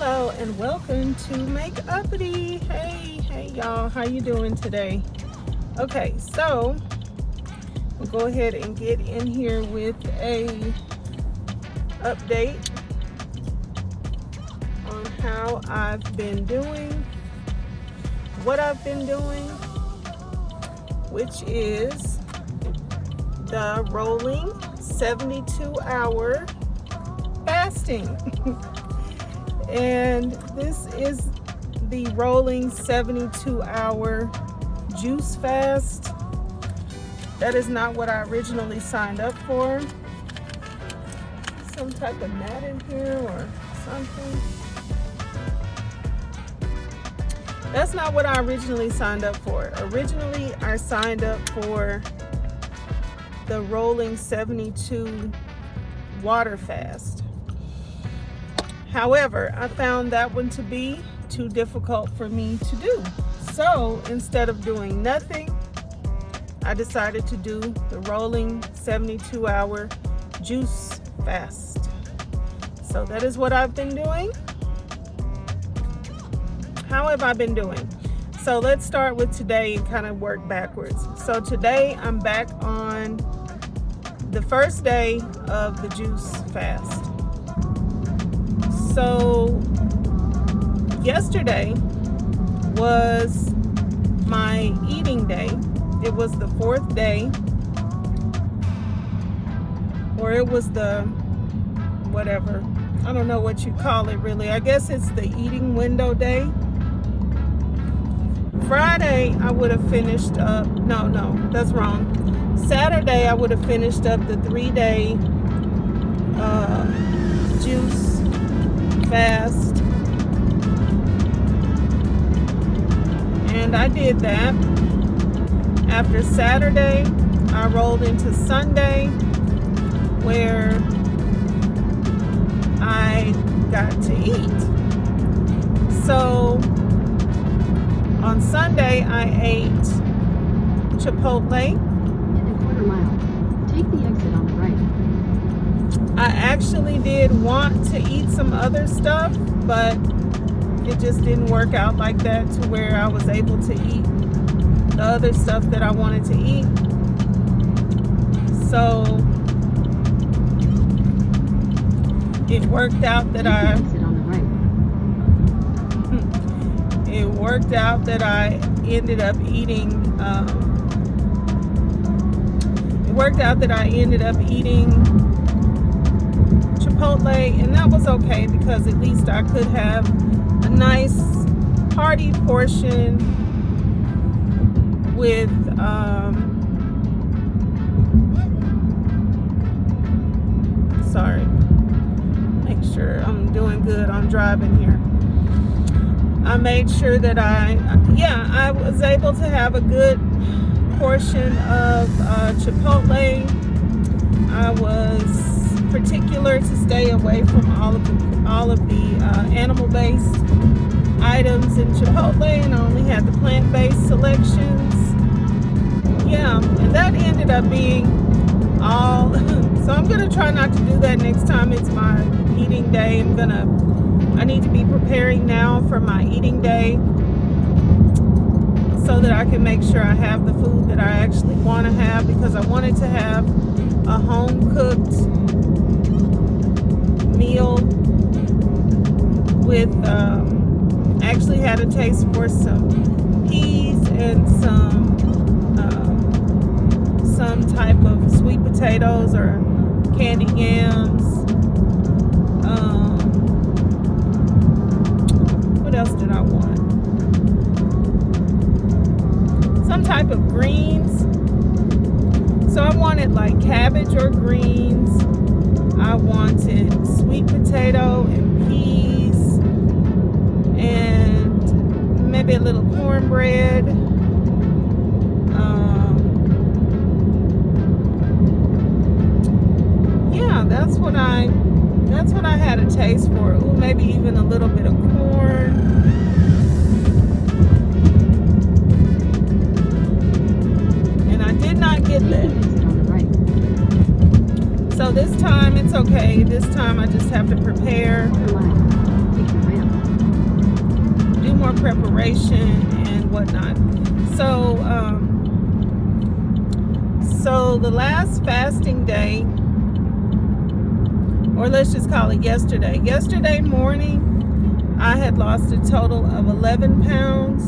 Hello and welcome to Make Uppity. Hey y'all, how you doing today? Okay, so we'll go ahead and get in here with a update on how I've been doing, what I've been doing, which is the rolling 72-hour fasting. And this is the rolling 72-hour juice fast. That is not what I originally signed up for. Some type of mat in here or something. That's not what I originally signed up for. Originally, I signed up for the rolling 72 water fast. However, I found that one to be too difficult for me to do. So instead of doing nothing, I decided to do the rolling 72-hour juice fast. So that is what I've been doing. How have I been doing? So let's start with today and kind of work backwards. So today I'm back on the first day of the juice fast. So yesterday was my eating day. It was the fourth day, or it was the whatever. I don't know what you call it really. I guess it's the eating window day. Friday I would have finished up, no, that's wrong. Saturday I would have finished up the 3-day juice fast, and I did that. After Saturday, I rolled into Sunday, where I got to eat. So on Sunday, I ate Chipotle. In a quarter mile, take the exit on the right. I actually did want to eat some other stuff, but it just didn't work out like that to where I was able to eat the other stuff that I wanted to eat. So it worked out that it worked out that I ended up eating Chipotle, and that was okay because at least I could have a nice hearty portion with make sure I'm doing good on driving here. I made sure that I was able to have a good portion of Chipotle. I was particular to stay away from all of the animal-based items in Chipotle, and I only had the plant-based selections. Yeah, and that ended up being all. So I'm gonna try not to do that next time it's my eating day. I need to be preparing now for my eating day so that I can make sure I have the food that I actually want to have, because I wanted to have a home-cooked meal with actually had a taste for some peas and some type of sweet potatoes or candied yams. What else did I want? Some type of greens. So I wanted like cabbage or greens. I wanted sweet potato and peas and maybe a little cornbread. Yeah, that's what I had a taste for. Ooh, maybe even a little bit of corn. And I did not get that. So this time it's okay. This time I just have to prepare. Take the ramp. more preparation and whatnot. So the last fasting day, or let's just call it yesterday. Yesterday morning, I had lost a total of 11 pounds.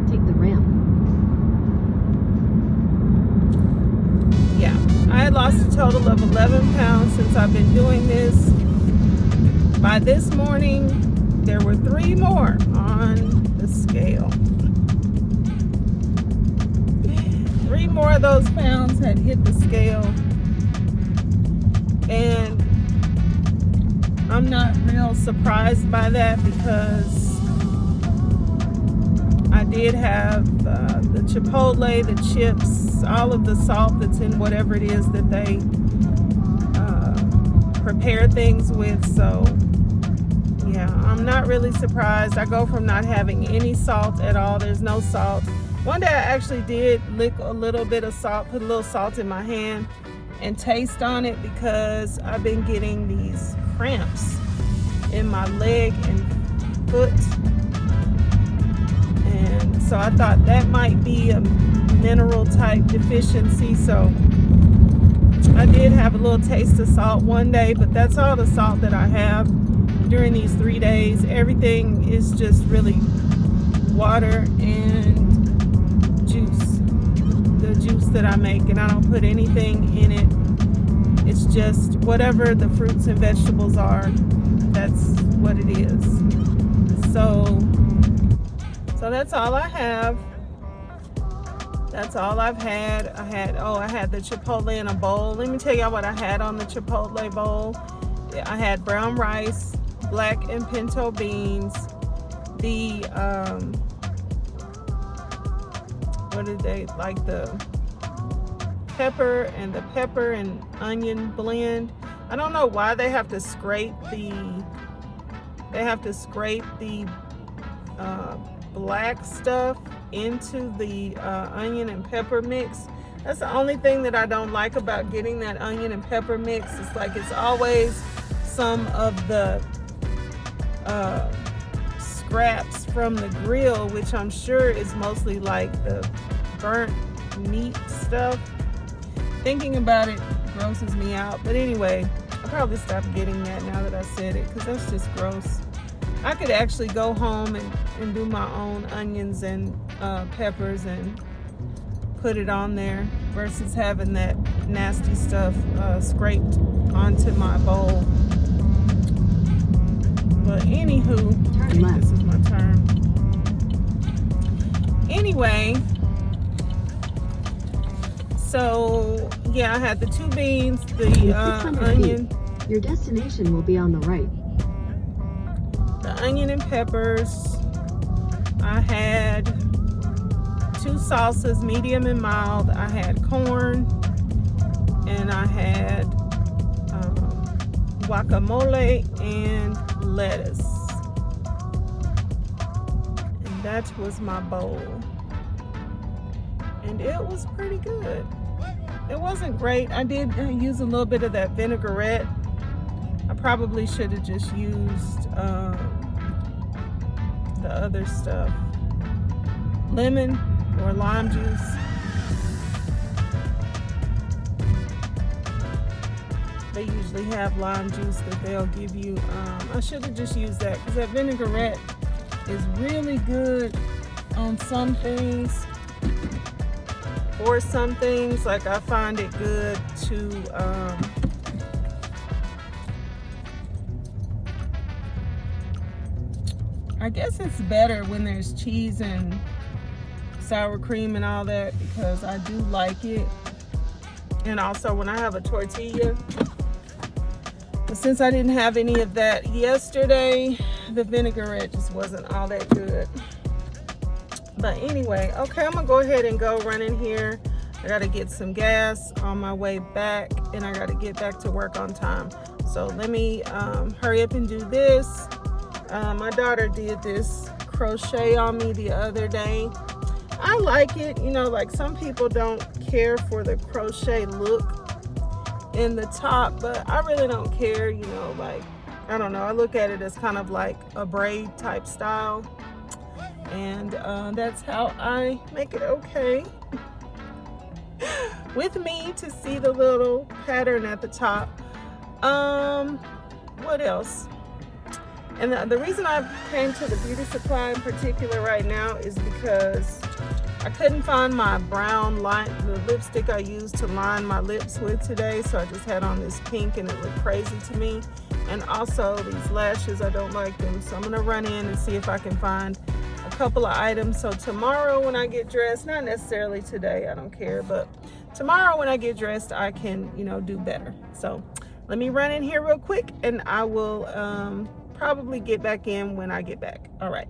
Take the ramp. Yeah, I had lost a total of 11 pounds since I've been doing this. By this morning, there were 3 more on the scale. 3 more of those pounds had hit the scale. And I'm not real surprised by that because I did have the Chipotle, the chips, all of the salt that's in whatever it is that they prepare things with. So yeah, I'm not really surprised. I go from not having any salt at all. There's no salt. One day I actually did lick a little bit of salt, put a little salt in my hand and taste on it because I've been getting these cramps in my leg and foot. And so I thought that might be a mineral type deficiency. So I did have a little taste of salt one day, but that's all the salt that I have during these 3 days. Everything is just really water and juice. The juice that I make, and I don't put anything in it. It's just whatever the fruits and vegetables are, that's what it is. So that's all I have. That's all I've had. I had the Chipotle in a bowl. Let me tell y'all what I had on the Chipotle bowl. I had brown rice, black and pinto beans, the what did they like, the pepper and onion blend. I don't know why they have to scrape the black stuff into the onion and pepper mix. That's the only thing that I don't like about getting that onion and pepper mix. It's like it's always some of the scraps from the grill, which I'm sure is mostly like the burnt meat stuff. Thinking about it grosses me out. But anyway, I'll probably stop getting that now that I said it, because that's just gross. I could actually go home and do my own onions and peppers and put it on there versus having that nasty stuff scraped onto my bowl. But anywho, I think this is my turn. Anyway, so yeah, I had the 2 beans, the onion. Your destination will be on the right. The onion and peppers. I had 2 salsas, medium and mild. I had corn, and I had guacamole and lettuce. And that was my bowl. And it was pretty good. It wasn't great. I did use a little bit of that vinaigrette. I probably should have just used the other stuff. Lemon or lime juice. They usually have lime juice that they'll give you. I should have just used that, because that vinaigrette is really good on some things. Or some things, like I find it good to I guess it's better when there's cheese and sour cream and all that, because I do like it. And also when I have a tortilla. But since I didn't have any of that yesterday, the vinaigrette just wasn't all that good. But anyway, okay, I'm gonna go ahead and go run in here. I gotta get some gas on my way back, and I gotta get back to work on time. So let me hurry up and do this. My daughter did this crochet on me the other day. I like it. You know, like some people don't care for the crochet look in the top, but I really don't care. You know, like I don't know, I look at it as kind of like a braid type style, and that's how I make it okay with me to see the little pattern at the top. What else? And the reason I came to the beauty supply in particular right now is because I couldn't find my brown the lipstick I used to line my lips with today, so I just had on this pink and it looked crazy to me. And also these lashes, I don't like them, so I'm gonna run in and see if I can find a couple of items. So tomorrow when I get dressed, not necessarily today, I don't care, but tomorrow when I get dressed, I can, do better. So let me run in here real quick and I will probably get back in when I get back. All right.